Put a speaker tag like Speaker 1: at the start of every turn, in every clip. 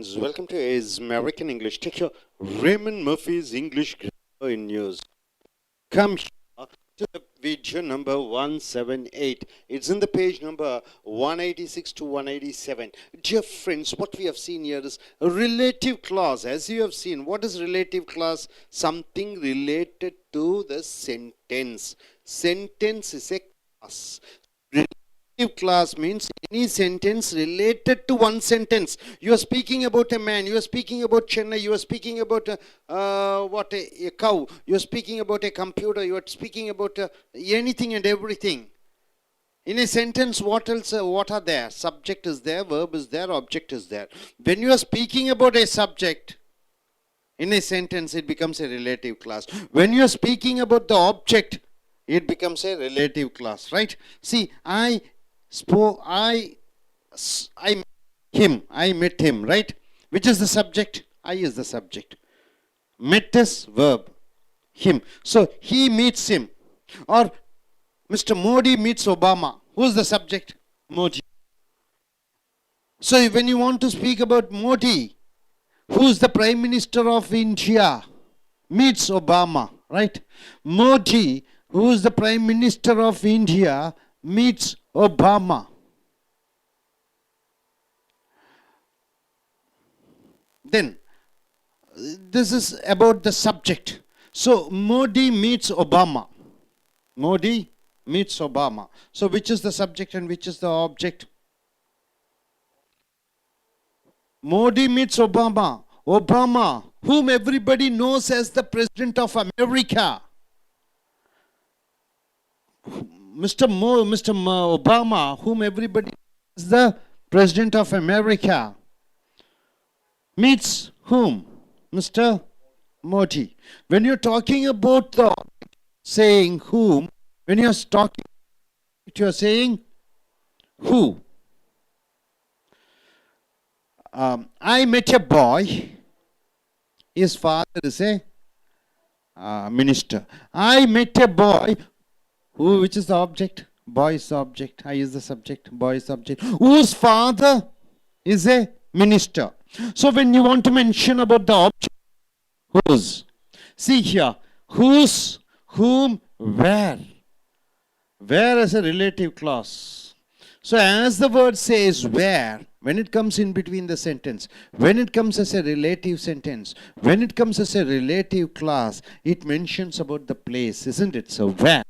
Speaker 1: friends, welcome to Is American English. Take your Raymond Murphy's English Grammar in News. Come here to the video number 178. It's in the page number 186 to 187. Dear friends, what we have seen here is a relative clause. As you have seen, what is relative clause? Something related to the sentence. Sentence is a clause. Relative clause means any sentence related to one sentence. You are speaking about a man, you are speaking about Chennai, you are speaking about a cow, you are speaking about a computer, you are speaking about anything and everything. In a sentence, what else? What are there? Subject is there, verb is there, object is there. When you are speaking about a subject, in a sentence, it becomes a relative clause. When you are speaking about the object, it becomes a relative clause, right? See, I met him, right? Which is the subject? I is the subject. Met is verb, him. So he meets him. Or Mr. Modi meets Obama. Who is the subject? Modi. So when you want to speak about Modi, who is the Prime Minister of India, meets Obama, right? Modi, who is the Prime Minister of India, meets Obama. Then, this is about the subject. So, Modi meets Obama. Modi meets Obama. So, which is the subject and which is the object? Modi meets Obama. Obama, whom everybody knows as the President of America. Mr. Obama, whom everybody knows as the President of America, meets whom? Mr. Modi. When you're talking about the saying whom, when you're talking, you're saying who. I met a boy. His father is a minister. I met a boy. Who? Which is the object? Boy is the object. I is the subject. Boy is the object. Whose father is a minister. So when you want to mention about the object, whose? See here. Whose, whom, where. Where is a relative clause. So as the word says where, when it comes in between the sentence, when it comes as a relative sentence, when it comes as a relative clause, it mentions about the place, isn't it? So where.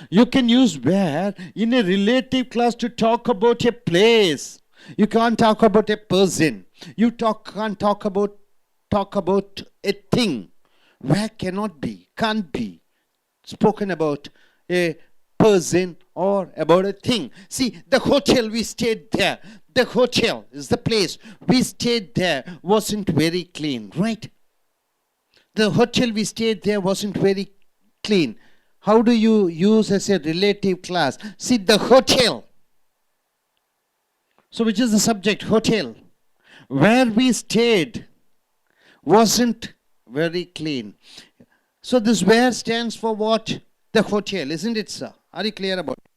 Speaker 1: You can use where in a relative clause to talk about a place. You can't talk about a person. You can't talk about a thing. Where cannot be, can't be spoken about a person or about a thing. See, the hotel we stayed there. The hotel is the place we stayed there wasn't very clean, right? The hotel we stayed there wasn't very clean. How do you use as a relative clause? See, the hotel. So which is the subject? Hotel. Where we stayed wasn't very clean. So this where stands for what? The hotel, isn't it, sir? Are you clear about it?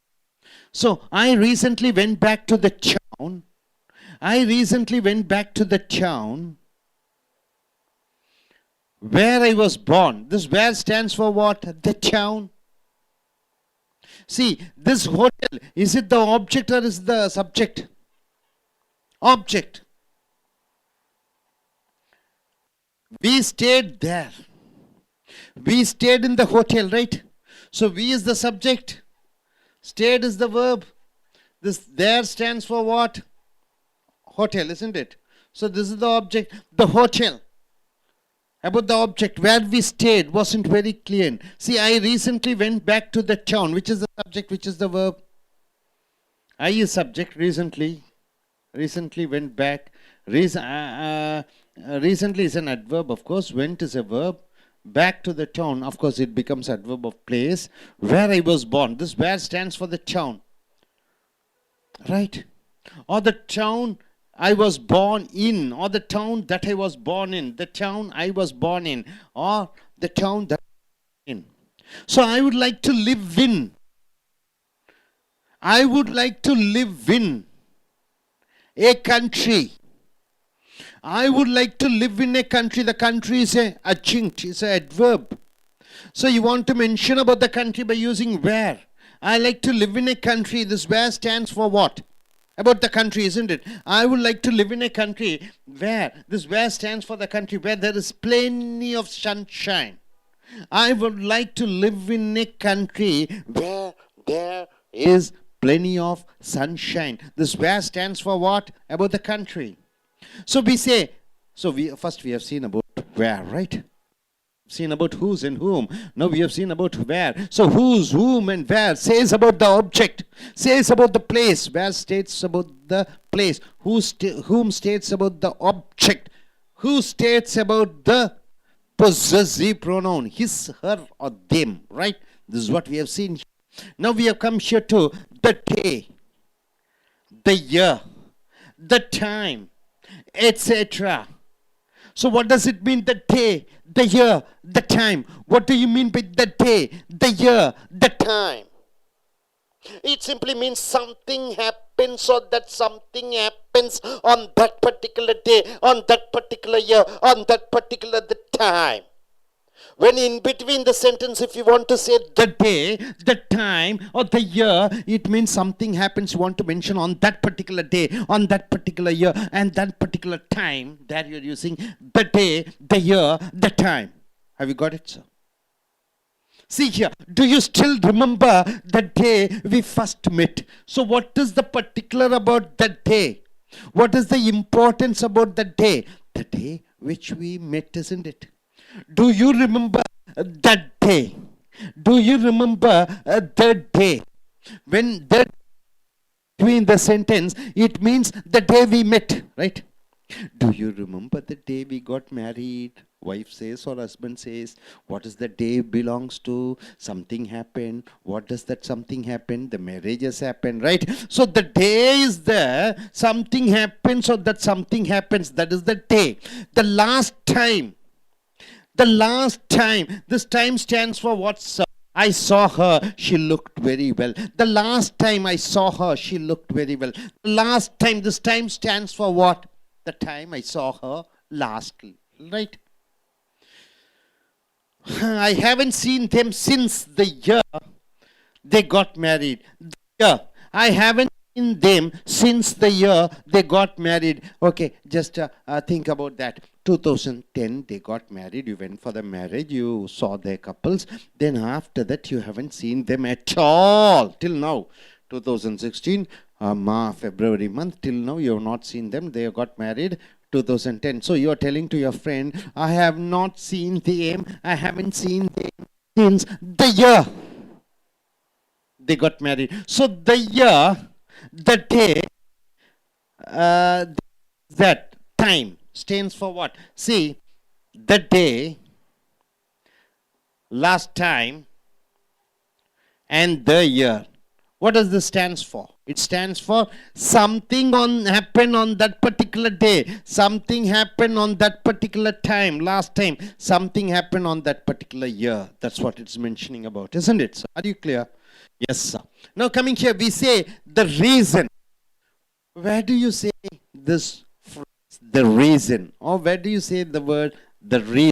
Speaker 1: So I recently went back to the town. Where I was born. This where stands for what? The town. See, this hotel, is it the object or is it the subject? Object. We stayed there. We stayed in the hotel, right? So we is the subject. Stayed is the verb. This there stands for what? Hotel, isn't it? So this is the object. The hotel. About the object, where we stayed wasn't very clean. See, I recently went back to the town. Which is the subject, which is the verb? I is subject, recently. Recently went back. Recently is an adverb, of course. Went is a verb. Back to the town, of course, it becomes adverb of place. Where I was born. This where stands for the town. Right? Or the town I was born in, or the town that I was born in, the town I was born in, or the town that I was in. So I would like to live in. I would like to live in a country. I would like to live in a country. The country is a adjunct, is an adverb. So you want to mention about the country by using where. I like to live in a country. This where stands for what? About the country, isn't it? I would like to live in a country where. This where stands for the country where there is plenty of sunshine. I would like to live in a country where there is plenty of sunshine. This where stands for what? About the country. So we say, we have seen about where, right? Seen about whose and whom. Now we have seen about where. So whose, whom and where says about the object, says about the place. Where states about the place. Whom states about the object. Who states about the possessive pronoun. His, her or them. Right? This is what we have seen. Now we have come here to the day, the year, the time, etc. So what does it mean, the day, the year, the time? What do you mean by the day, the year, the time? It simply means something happens or that something happens on that particular day, on that particular year, on that particular the time. When in between the sentence, if you want to say the day, the time, or the year, it means something happens you want to mention on that particular day, on that particular year, and that particular time. There you're using the day, the year, the time. Have you got it, sir? See here, do you still remember the day we first met? So what is the particular about that day? What is the importance about the day? The day which we met, isn't it? Do you remember that day? Do you remember the day? When the between the sentence, it means the day we met, right? Do you remember the day we got married? Wife says or husband says, what is the day belongs to? Something happened. What does that something happen? The marriage has happened, right? So the day is there. Something happens or that something happens. That is the day. The last time. The last time. This time stands for what, sir? I saw her, she looked very well. The last time I saw her, she looked very well. The last time, this time stands for what? The time I saw her lastly, right? I haven't seen them since the year they got married. The year. I haven't seen them since the year they got married. Okay, just think about that. 2010 they got married, you went for the marriage, you saw their couples, then after that you haven't seen them at all till now. 2016 February month, till now you have not seen them. They got married 2010. So you are telling to your friend, I have not seen them, I haven't seen them since the year they got married. So the year, the day, that time stands for what? See, the day, last time, and the year. What does this stands for? It stands for something happened on that particular day. Something happened on that particular time, last time. Something happened on that particular year. That's what it's mentioning about, isn't it? So are you clear? Yes, sir. Now coming here, we say the reason. Where do you say this phrase, the reason? Or where do you say the word, the reason?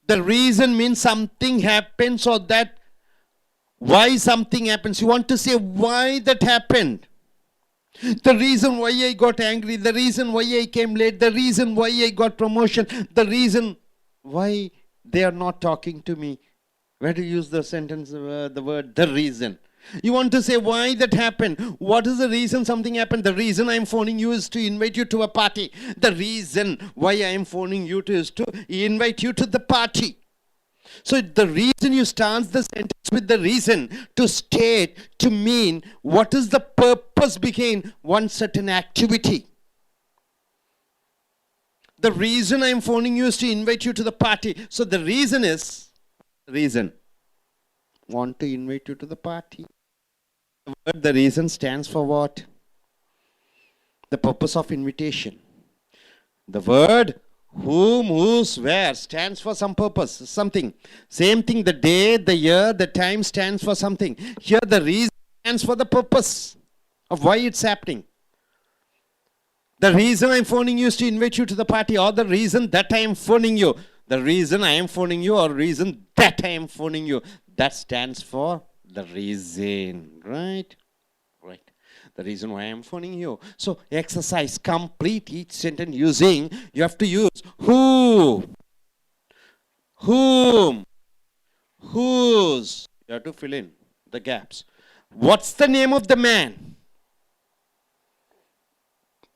Speaker 1: The reason means something happens or that why something happens. You want to say why that happened. The reason why I got angry, the reason why I came late, the reason why I got promotion, the reason why they are not talking to me. Where do you use the sentence, the word, the reason? You want to say why that happened. What is the reason something happened? The reason I am phoning you is to invite you to a party. The reason why I am phoning you is to invite you to the party. So the reason you start the sentence with the reason to state, to mean what is the purpose behind one certain activity. The reason I am phoning you is to invite you to the party. So the reason is, want to invite you to the party. The word, the reason stands for what? The purpose of invitation. The word whom, whose, where stands for some purpose, something. Same thing, the day, the year, the time stands for something. Here the reason stands for the purpose of why it's happening. The reason I'm phoning you is to invite you to the party, or the reason that I am phoning you. The reason I am phoning you, or reason that I am phoning you. That stands for the reason, right? Right. The reason why I am phoning you. So exercise, complete each sentence using, you have to use who, whom, whose. You have to fill in the gaps. What's the name of the man?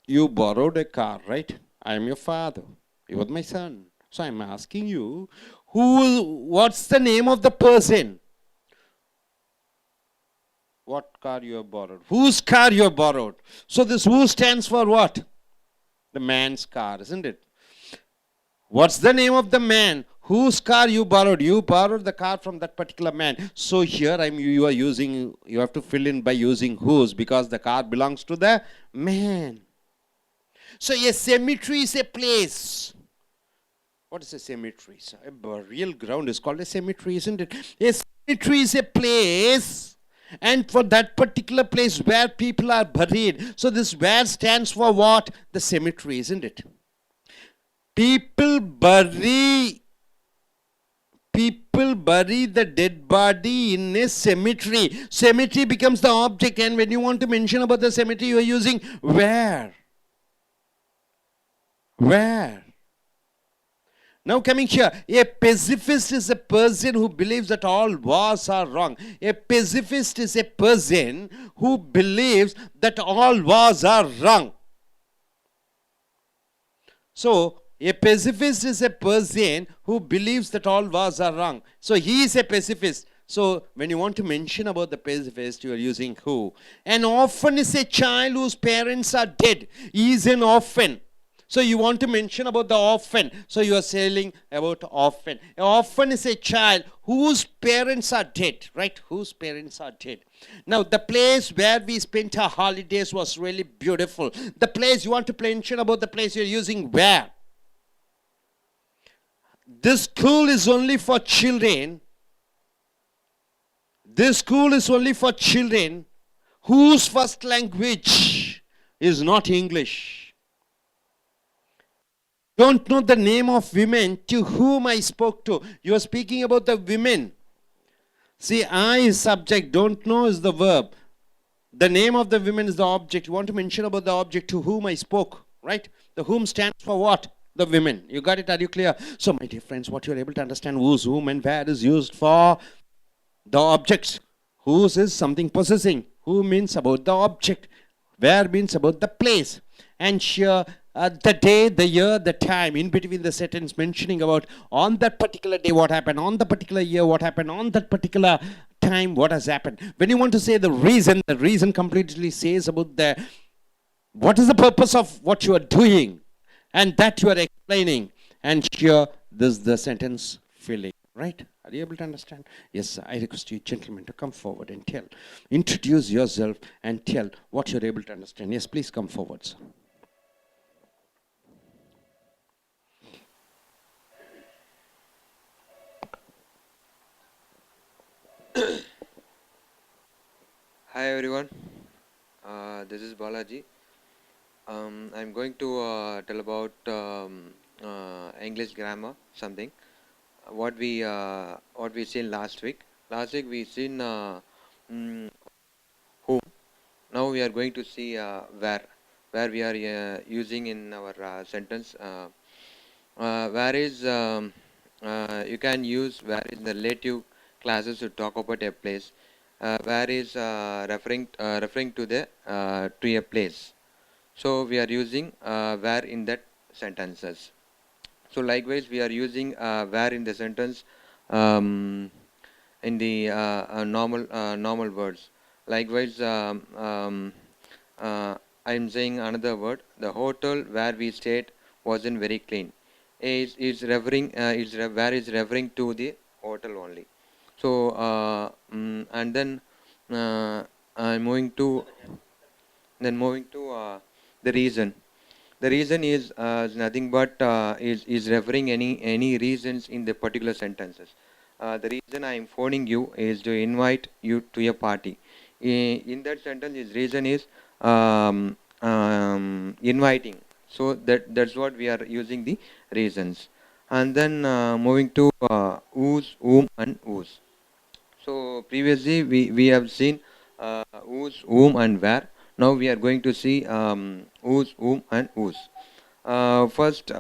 Speaker 1: You borrowed a car, right? I am your father. You are my son. So I'm asking you, what's the name of the person? What car you have borrowed? Whose car you have borrowed? So this who stands for what? The man's car, isn't it? What's the name of the man whose car you borrowed? You borrowed the car from that particular man. So here you are using, you have to fill in by using whose, because the car belongs to the man. So a cemetery is a place. What is a cemetery? So a burial ground is called a cemetery, isn't it? A cemetery is a place, and for that particular place where people are buried. So this where stands for what? The cemetery, isn't it? People bury the dead body in a cemetery. Cemetery becomes the object, and when you want to mention about the cemetery, you are using where. Where? Now coming here, a pacifist is a person who believes that all wars are wrong. A pacifist is a person who believes that all wars are wrong. So, a pacifist is a person who believes that all wars are wrong. So, he is a pacifist. So, when you want to mention about the pacifist, you are using who. An orphan is a child whose parents are dead. He is an orphan. So you want to mention about the orphan. So you are saying about orphan. An orphan is a child whose parents are dead, right? Whose parents are dead. Now the place where we spent our holidays was really beautiful. The place, you want to mention about the place, you're using where. This school is only for children. This school is only for children whose first language is not English. Don't know the name of women to whom I spoke to. You are speaking about the women. See, I is subject, don't know is the verb. The name of the women is the object. You want to mention about the object to whom I spoke, right? The whom stands for what? The women. You got it? Are you clear? So, my dear friends, what you're able to understand, whose, whom, and where is used for the objects. Whose is something possessing. Who means about the object. Where means about the place. And here, the day, the year, the time, in between the sentence mentioning about on that particular day what happened, on the particular year what happened, on that particular time what has happened. When you want to say the reason completely says about the what is the purpose of what you are doing, and that you are explaining. And here, this is the sentence filling, right? Are you able to understand? Yes, I request you, gentlemen, to come forward and tell. Introduce yourself and tell what you're able to understand. Yes, please come forward, sir.
Speaker 2: Hi everyone, this is Balaji. I'm going to tell about English grammar something. What we seen last week. Last week we seen whom. Now we are going to see where we are using in our sentence. Where is you can use where in the relative classes to talk about a place. Where is referring to a place. So we are using where in that sentences. So likewise we are using where in the sentence in the normal words. Likewise I am saying another word. The hotel where we stayed wasn't very clean. Is referring where is referring to the hotel only. So and then I'm moving to the reason. The reason is nothing but is referring any reasons in the particular sentences. The reason I am phoning you is to invite you to a party. In that sentence, his reason is inviting. So that's what we are using the reasons. And then moving to whose, whom, and whose. So previously we have seen whose, whom, and where. Now we are going to see whose, whom, and whose. First,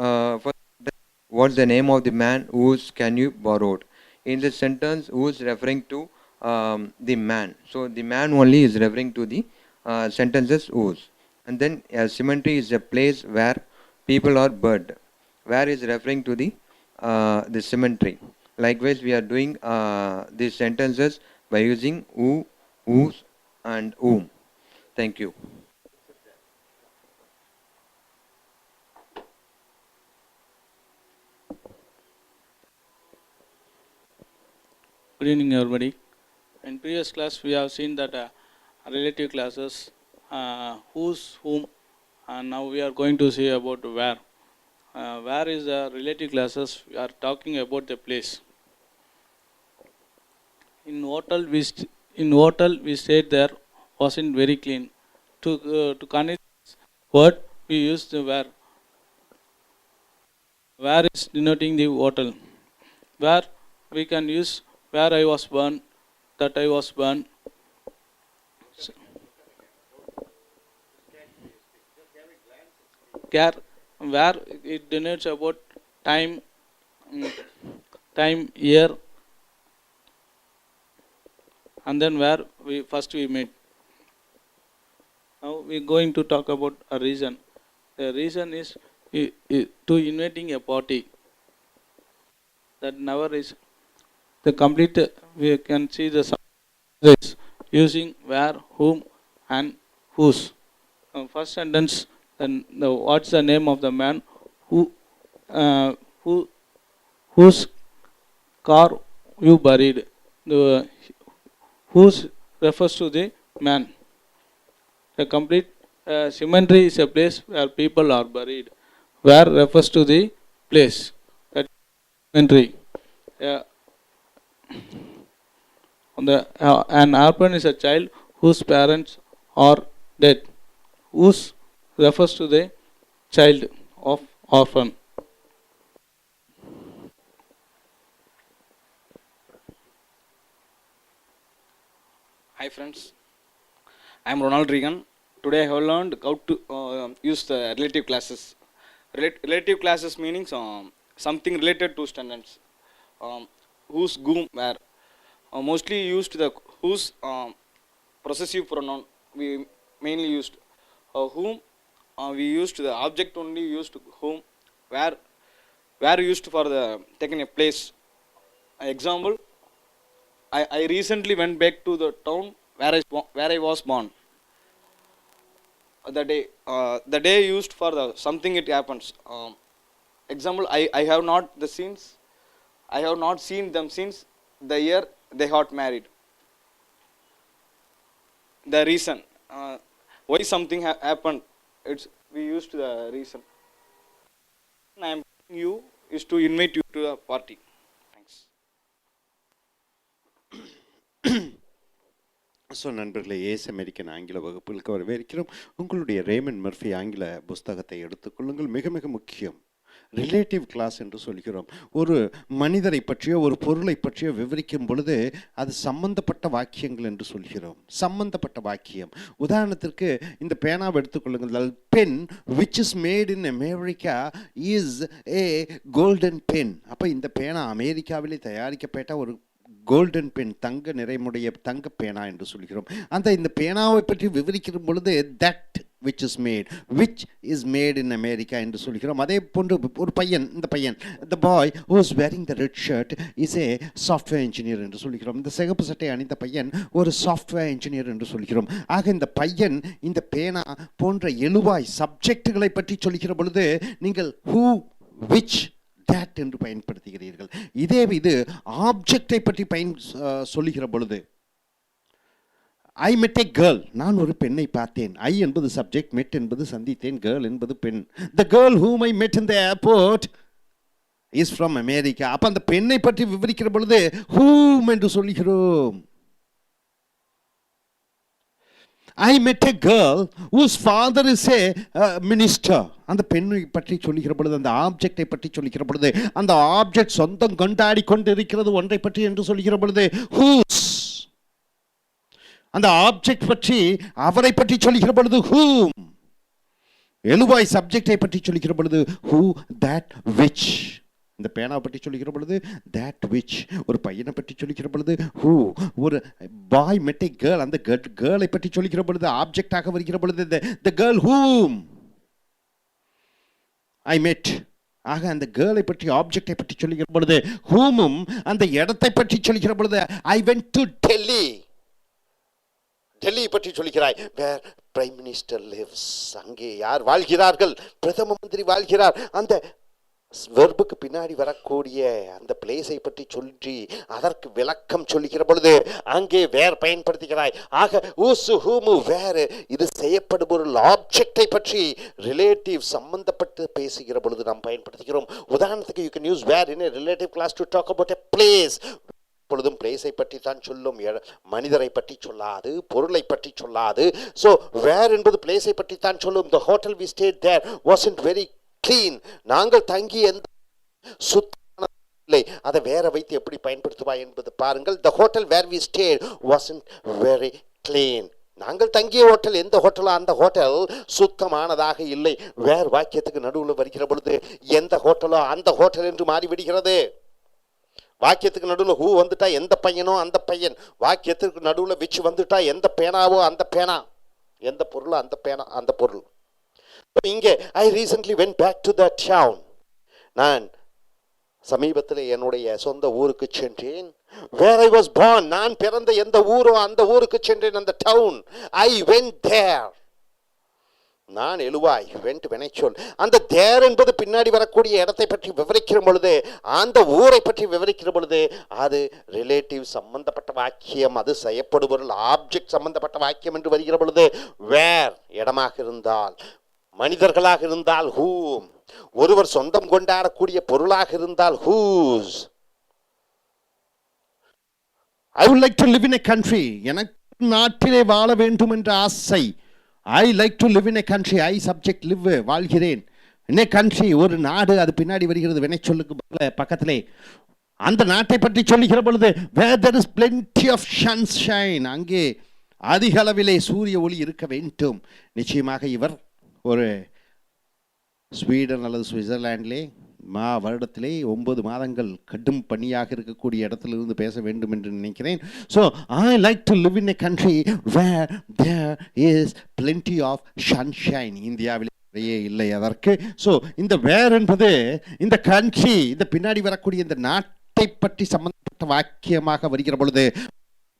Speaker 2: what's the name of the man whose can you borrowed? In the sentence, who's referring to the man. So the man only is referring to the sentences whose. And then cemetery is a place where people are buried. Where is referring to the cemetery. Likewise, we are doing these sentences by using who, whose, and whom. Thank you.
Speaker 3: Good evening, everybody. In previous class, we have seen that relative classes, whose, whom, and now we are going to see about where. Where is the relative classes? We are talking about the place. In hotel we stayed there wasn't very clean. To connect this word, we use the where. Where is denoting the hotel. Where we can use where I was born, that I was born. Care where it denotes about time, mm, time, year, and then where we first we meet. Now we're going to talk about a reason. The reason is to inviting a party that never is the complete. We can see the subjects using where, whom, and whose. First sentence. Then what's the name of the man who uh, who whose car you buried? The whose refers to the man. The complete cemetery is a place where people are buried. Where refers to the place. That cemetery. Uh, an orphan is a child whose parents are dead. Whose refers to the child of orphan.
Speaker 4: Hi friends, I am Ronald Regan. Today I have learned how to use the relative classes. Relative classes meaning something related to standards. Whose, whom, where. Mostly used the whose possessive pronoun we mainly used. Whom we used the object only used whom. Where used for the taking a place. Example, I recently went back to the town where I was born. The day used for the something it happens. Example, I have not the scenes. I have not seen them since the year they got married. The reason why something happened. It's we used the reason. I am telling you is to invite you to a party. Thanks.
Speaker 1: So நண்பர்களே, ace American ஆங்கில வகுப்புகளுக்கு வரவேற்கிறோம். உங்களுடைய ramen Murphy ஆங்கில புஸ்தகத்தை எடுத்துக்கொள்ளுங்கள். மிக மிக முக்கியம், ரிலேட்டிவ் கிளாஸ் என்று சொல்கிறோம். ஒரு மனிதரை பற்றியோ ஒரு பொருளை பற்றியோ விவரிக்கும் பொழுது அது சம்பந்தப்பட்ட வாக்கியங்கள் என்று சொல்கிறோம். சம்பந்தப்பட்ட வாக்கியம். உதாரணத்திற்கு இந்த பேனாவை எடுத்துக்கொள்ளுங்கள். Pen which is made in America is a golden pen. அப்போ இந்த பேனா அமெரிக்காவிலே தயாரிக்கப்பட்ட ஒரு கோல்டன் பென், தங்க நிறைமுடைய தங்க பேனா என்று சொல்கிறோம். இந்த பேனாவை பற்றி விவரிக்கிற பொழுது that which is made in America என்று சொல்கிறோம். அதே போன்று ஒரு பையன், இந்த பையன், the boy who is wearing the red shirt is a software engineer என்று சொல்கிறோம். இந்த சிகப்பு சட்டை அணிந்த பையன் ஒரு சாஃப்ட்வேர் இன்ஜினியர் என்று சொல்கிறோம். ஆக இந்த பையன், இந்த பேனா போன்ற எழுவாய் சப்ஜெக்டுகளை பற்றி சொல்கிற பொழுது நீங்கள் who, which, that என்று பயன்படுத்துகிறீர்கள். இதே இது ஆப்ஜெக்டை பற்றி சொல்லுகிற பொழுது ஐ மெட் ஏ கேர்ள், நான் ஒரு பெண்ணை பார்த்தேன். ஐ என்பது சப்ஜெக்ட், மெட் என்பது சந்தித்தேன், கேர்ள் என்பது பெண். The girl whom I met in the airport is from America. அப்போ அந்த பெண்ணை பற்றி விவரிக்கிற பொழுது whom என்று சொல்லுகிறோம். I met a girl whose father is a minister. அந்த பெண்ணை பற்றி சொல்லுகிற பொழுது, அந்த ஆப்ஜெக்டை பற்றி சொல்லுகிற பொழுது, அந்த ஆப்ஜெக்ட் சொந்தம் கொண்டாடி கொண்டு இருக்கிறது ஒன்றை பற்றி என்று சொல்லுகிற பொழுது, whose, அந்த ஆப்ஜெக்ட் பற்றி அவரை பற்றி சொல்லுகிற பொழுது whom, எழுவாய் சப்ஜெக்டை பற்றி சொல்லுகிற பொழுது who, that, which. இந்த பேனாவை பற்றி சொல்லுகிற பொழுது that which, ஒரு பையனை பற்றி சொல்லுகிற பொழுது who, ஒரு பாய் met a girl, அந்த கேர்ளை பற்றி சொல்லுகிற பொழுது ஆப்ஜெக்டாக வருகிற பொழுது the girl whom I met. ஆக அந்த கேர்ளை பற்றி ஆப்ஜெக்டை பற்றி சொல்லுகிற பொழுது whomம் அந்த இடத்தை பற்றி சொல்லுகிற பொழுது I went to Delhi. Delhi பற்றி சொல்கிறாய், where prime minister lives, அங்கே யார் வாழ்கிறார்கள், பிரதம மந்திரி வாழ்கிறார். அந்த வெர்புக்கு பின்னாடி வரக்கூடிய அந்த பிளேஸை பற்றி சொல்லி அதற்கு விளக்கம் சொல்லுகிற பொழுது அங்கே வேர் பயன்படுத்துகிறாய். ஆக ஊசு ஹூமு வேறு, இது செய்யப்படும் பொருள் ஆப்ஜெக்டை பற்றி ரிலேட்டிவ் சம்பந்தப்பட்டு பேசுகிற பொழுது நாம் பயன்படுத்துகிறோம். உதாரணத்துக்கு you can use where in a relative class to talk about a place. பொழுதும் பிளேஸை பற்றி தான் சொல்லும், மனிதரை பற்றி சொல்லாது, பொருளை பற்றி சொல்லாது. ஸோ வேர் என்பது பிளேஸை பற்றி தான் சொல்லும். the hotel we stayed there wasn't very clean. நாங்கள் தங்கி எந்த சுத்தமான இல்லை, அதை வேற வைத்து எப்படி பயன்படுத்துவாய் என்பது பாருங்கள். the hotel where we stayed wasn't very clean. நாங்கள் தங்கிய ஹோட்டல் எந்த ஹோட்டலோ அந்த ஹோட்டல் சுத்தமானதாக இல்லை. வேர் வாக்கியத்துக்கு நடுவில் வருகிற பொழுது எந்த ஹோட்டலோ அந்த ஹோட்டல் என்று மாறிவிடுகிறது. வாக்கியத்துக்கு நடுவில் ஹூ வந்துட்டா எந்த பையனோ அந்த பையன், வாக்கியத்திற்கு நடுவில் விச் வந்துட்டா எந்த பேனாவோ அந்த பேனா, எந்த பொருளோ அந்த பேனா அந்த பொருள். இங்கே I recently went back to the town, நான் சமீபத்தில் என்னுடைய சொந்த ஊருக்கு சென்றேன். வேர் ஐ வாஸ் பார்ன், நான் பிறந்த எந்த ஊரோ அந்த ஊருக்கு சென்றேன். அந்த டவுன் ஐ வென்ட் தேர், நான் எழுவாய் வென்ட் வினைச்சொல். அந்த தேர் என்பது பின்னாடி வரக்கூடிய இடத்தை பற்றி விவரிக்கிற பொழுது, அந்த ஊரை பற்றி விவரிக்கிற பொழுது அது ரிலேட்டிவ் சம்பந்தப்பட்ட வாக்கியம், அது செய்யப்படும் பொருள் ஆப்ஜெக்ட் சம்பந்தப்பட்ட வாக்கியம் என்று வருகிற பொழுது வேர் இடமாக இருந்தால், மனிதர்களாக இருந்தால் whom, ஒருவர் சொந்தம் கொண்டாடக்கூடிய பொருளாக இருந்தால் whose. I would like to live in a country, எனக்கு நாட்டிலே வாழ வேண்டும் என்ற ஆசை. I like to live in a country, I subject live, வாழ்கிறேன். in a country, ஒரு நாடு, அது பின்னாடி வருகிறது வினைச்சொல்லுக்கு பக்கத்திலே. அந்த நாட்டை பற்றி சொல்லுகிற பொழுது where there is plenty of sunshine, அங்கே அதிக அளவிலே சூரிய ஒளி இருக்க வேண்டும். நிச்சயமாக இவர் ஒரு ஸ்வீடன் அல்லது சுவிட்சர்லாண்டிலே வருடத்திலே 9 மாதங்கள் கடும் பனியாக இருக்கக்கூடிய இடத்திலிருந்து பேச வேண்டும் என்று நினைக்கிறேன். So I like to live in a country where there is plenty of sunshine. இந்தியாவில் இல்லை அதற்கு. ஸோ இந்த வேர் என்பது இந்த கண்ட்ரி, இந்த பின்னாடி வரக்கூடிய இந்த நாட்டை பற்றி சம்பந்தப்பட்ட வாக்கியமாக வருகிற பொழுது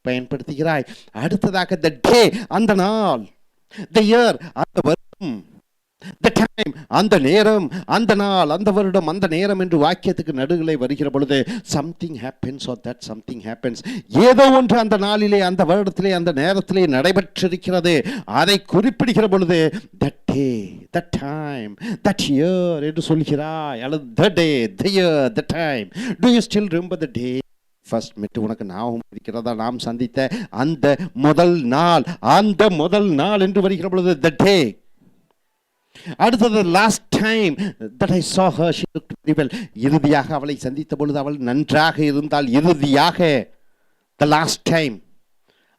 Speaker 1: பயன்படுத்துகிறாய். அடுத்ததாக த டே, அந்த நாள், த இயர், அந்த வருடம், the time, அந்த நேரம், அந்த நாள், அந்த வருடம், அந்த நேரம் என்று வாக்கியத்துக்கு நடுவிலே வருகிற பொழுது something happens or that something happens, ஏதோ ஒன்று அந்த நாளிலே, அந்த வருடத்திலே, அந்த நேரத்திலே நடைபெற்றிருக்கிறது, அதை குறிப்பிடுகிற பொழுது that day, that time, that year என்று சொல்கிறாய். அல்லது the day, the year, the time. Do you still remember the day first meet? உனக்கு ஞாபகம் இருக்கிறதா நாம் சந்தித்த அந்த முதல் நாள், அந்த முதல் நாள் என்று வருகிற பொழுது the day. அடுத்தது last time that I saw her she looked very well, இறுதியாக அவளை சந்தித்த பொழுது அவள் நன்றாக இருந்தால், இறுதியாக the last time.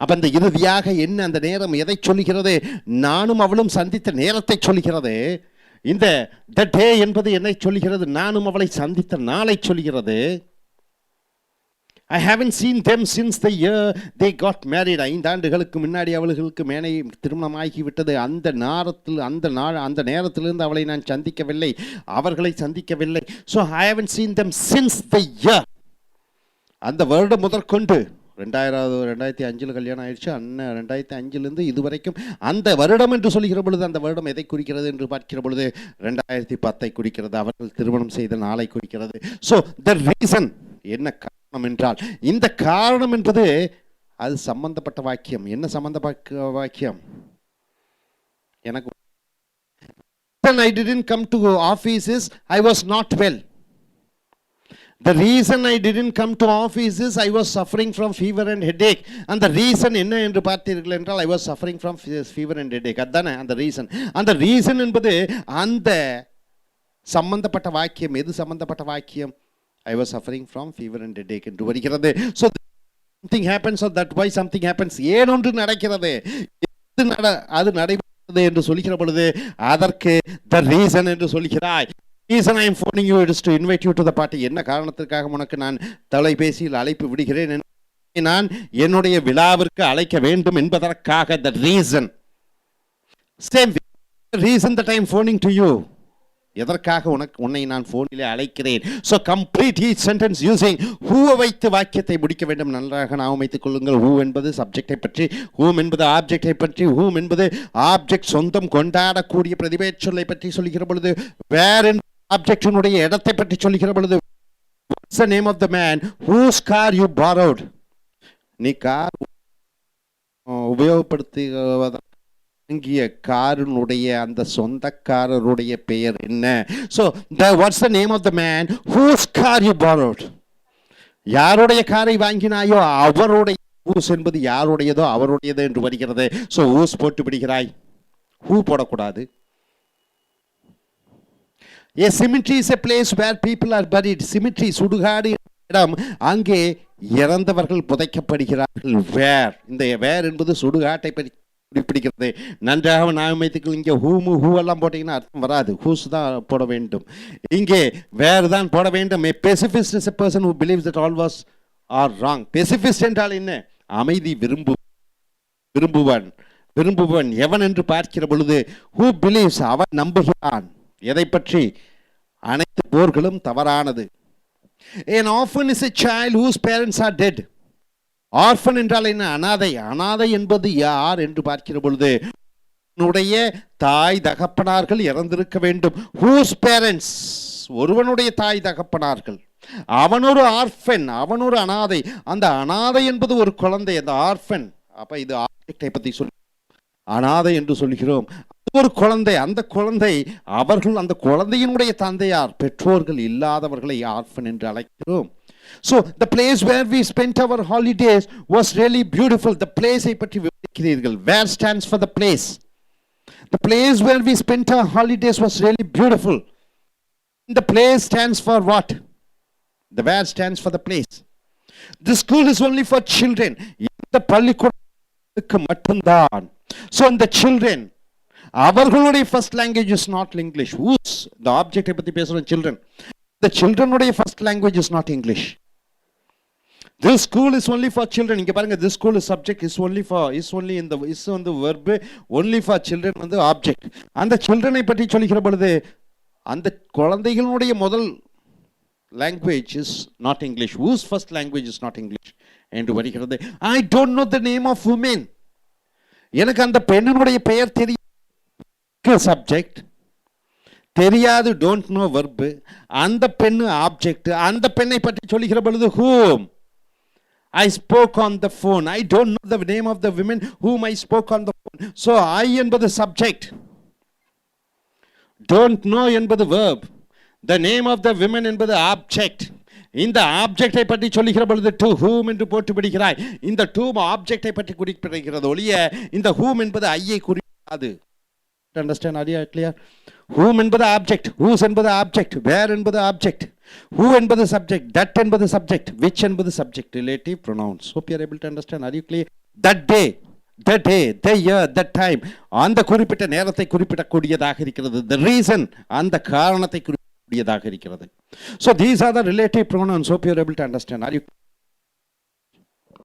Speaker 1: அப்ப அந்த இறுதியாக என்ன, அந்த நேரம் எதை சொல்லுகிறது? நானும் அவளும் சந்தித்த நேரத்தை சொல்லுகிறது. இந்த the day என்பது என்னை சொல்லுகிறது? நானும் அவளை சந்தித்த நாளை சொல்லுகிறது. I haven't seen them since the year they got married. 5 ஆண்டுகளுக்கு முன்னாடி அவர்களுக்கு மேலே திருமணமாகிவிட்டது. அந்த நேரத்திலிருந்து அவளை நான் சந்திக்கவில்லை, அவர்களை சந்திக்கவில்லை. So I haven't seen them since the year. அந்த வருடம் முதற்கொண்டு 2005 கல்யாணம் ஆயிடுச்சு. 2005 இதுவரைக்கும் அந்த வருடம் என்று சொல்லுகிற பொழுது அந்த வருடம் எதை குறிக்கிறது என்று பார்க்கிற பொழுது 2010 குறிக்கிறது. அவர்கள் திருமணம் செய்த நாளை குறிக்கிறது. ஸோ த ரீசன் என்ன காரணம் என்றால், இந்த காரணம் என்பது அது சம்பந்தப்பட்ட வாக்கியம். என்ன சம்பந்தப்பட்ட வாக்கியம்? எனக்கு I didn't come to office is I was not well. The reason I didn't come to office is I was suffering from fever and headache. And the reason என்ன என்று பார்த்தீர்கள் என்றால் I was suffering from fever and headache. அதானே அந்த reason. அந்த reason என்பது அந்த சம்பந்தப்பட்ட வாக்கியம். எது சம்பந்தப்பட்ட வாக்கியம்? I was suffering from fever and headache என்று வருகிறது. So something happens or that why something happens. ஏனொன்று நடக்கிறது, அது நடைபெறுகிறது என்று சொல்லுகிற பொழுது அதற்கு the reason என்று சொல்கிறாய். Reason I am phoning you is to invite you to the party. என்ன காரணத்திற்காக உனக்கு நான் தொலைபேசியில் அழைப்பு விடுகிறேன், நான் என்னுடைய விழாவிற்கு அழைக்க வேண்டும் என்பதற்காக. the reason. Same reason that I am phoning to you. எதற்காக உன்னை நான் போனிலே அழைக்கிறேன். So complete each sentence using who வைத்து வாக்கியத்தை முடிக்க வேண்டும். நன்றாக நாம் வைத்துக் கொள்ளுங்கள். who என்பது சப்ஜெக்டை பற்றி, whom என்பது ஆப்ஜெக்டை பற்றி, whom என்பது ஆப்ஜெக்ட் சொந்தம் கொண்டாடக்கூடிய பிரதிபெயர் சொல்லை பற்றி சொல்லுகிற பொழுது, where என்பது ஆப்ஜெக்டினுடைய இடத்தை பற்றி சொல்லுகிற பொழுது, what's the name of the man whose car you borrowed. நீ கார் உபயோகப்படுத்துவதற்கு இங்கிய காரினுடைய அந்த சொந்தக்காரருடைய பெயர் என்ன? So what's the name of the man whose car you borrowed. யாருடைய காரை வாங்கினாயோ அவருடைய, whose என்பது யாருடையதோ அவருடையது என்று வருகிறது. So whose போட்டு விடுகிறாய், who போடக்கூடாது. A cemetery is a place where people are buried. Cemetery சுடுகாடு இடம், அங்கே இறந்தவர்கள் புதைக்கப்படுகிறார்கள். where, இந்த where என்பது சுடுகாட்டை பற்றி குறிப்பிடுகிறது. நன்றாக நான் வைத்துக்கள். இங்கே whom who எல்லாம் போட்டீங்கன்னா அர்த்தம் வராது. whose தான் போட வேண்டும். இங்கே where தான் போட வேண்டும். A pacifist is a person who believes that all was are wrong. Pacifist என்றால் என்ன? அமைதி விரும்புவன் எவன் என்று பார்க்கிற பொழுது who believes, அவன் நம்புகிறான். எதை பற்றி? அனைத்து போர்களும் தவறானது. An orphan is a child whose parents are dead. Orphan என்றால் என்ன? அனாதை. அனாதை என்பது யார் என்று பார்க்கிற பொழுது உன்னுடைய தாய் தகப்பனார்கள் இறந்திருக்க வேண்டும். whose parents, ஒருவனுடைய தாய் தகப்பனார்கள். அவன் ஒரு ஆர்ஃபன், அவன் ஒரு அனாதை. அந்த அனாதை என்பது ஒரு குழந்தை, அந்த ஆர்ஃபன். அப்ப இது ஆப்ஜெக்டை பற்றி சொல்லி அனாதை என்று சொல்கிறோம். ஒரு குழந்தை, அந்த குழந்தை, அவர்கள் அந்த குழந்தையினுடைய தந்தையார், பெற்றோர்கள் இல்லாதவர்களை ஆர்ஃபன் என்று அழைக்கிறோம். So the place where we spent our holidays was really beautiful. The place ஐ பற்றி விவரிக்கிறீர்கள். Where stands for the place. The place where we spent our holidays was really beautiful. The place stands for what? The where stands for the place. The school is only for children. இந்த பள்ளிக்கூடத்துக்கு மட்டும்தான். So the children, அவர்களுடைய first language is not English. Whose, the object பற்றி பேசுறோம், children. The children உடைய first language is not English. This school is only for children. இங்க பாருங்க, this school is subject, is only in the is on the verb, only for children வந்து object. அந்த children பற்றி சொல்லுகிற பொழுது அந்த குழந்தைகளுடைய முதல் language is not English. Whose first language is not English என்று வருகிறது. I don't know the name of women. எனக்கு அந்த பெண்ணினுடைய பெயர் தெரியும். சப்ஜெக்ட் தெரியாது, டோன்ட் நோ verb. அந்த பெண்ணு ஆப்ஜெக்ட். அந்த பெண்ணை பற்றி சொல்லுகிற பொழுது whom I spoke on the phone. I don't know the name of the women whom I spoke on the phone. So I என்பது subject, don't know என்பது verb, the name of the women என்பது object. இந்த ஆப்ஜெக்டை பற்றி சொல்லுகிற பொழுது to whom என்று போட்டு விடுகிறாய். இந்த to ஆப்ஜெக்டை பற்றி குறிப்பிடுகிறது ஒழிய இந்த whom என்பது ஐயை குறிப்பிடாது. Understand? Are you clear? Whom என்பது ஆப்ஜெக்ட், whose என்பது ஆப்ஜெக்ட், where என்பது ஆப்ஜெக்ட், who என்பது சப்ஜெக்ட், that என்பது சப்ஜெக்ட், which என்பது subject, relative pronouns. Hope you are able to understand. Are you clear? That day, the year, that time, அந்த குறிப்பிட்ட நேரத்தை குறிப்பிடக்கூடியதாக இருக்கிறது. The reason, அந்த காரணத்தை குறிப்பிடக்கூடியதாக இருக்கிறது. So these are the relative pronouns. Hope you are able to understand. Are you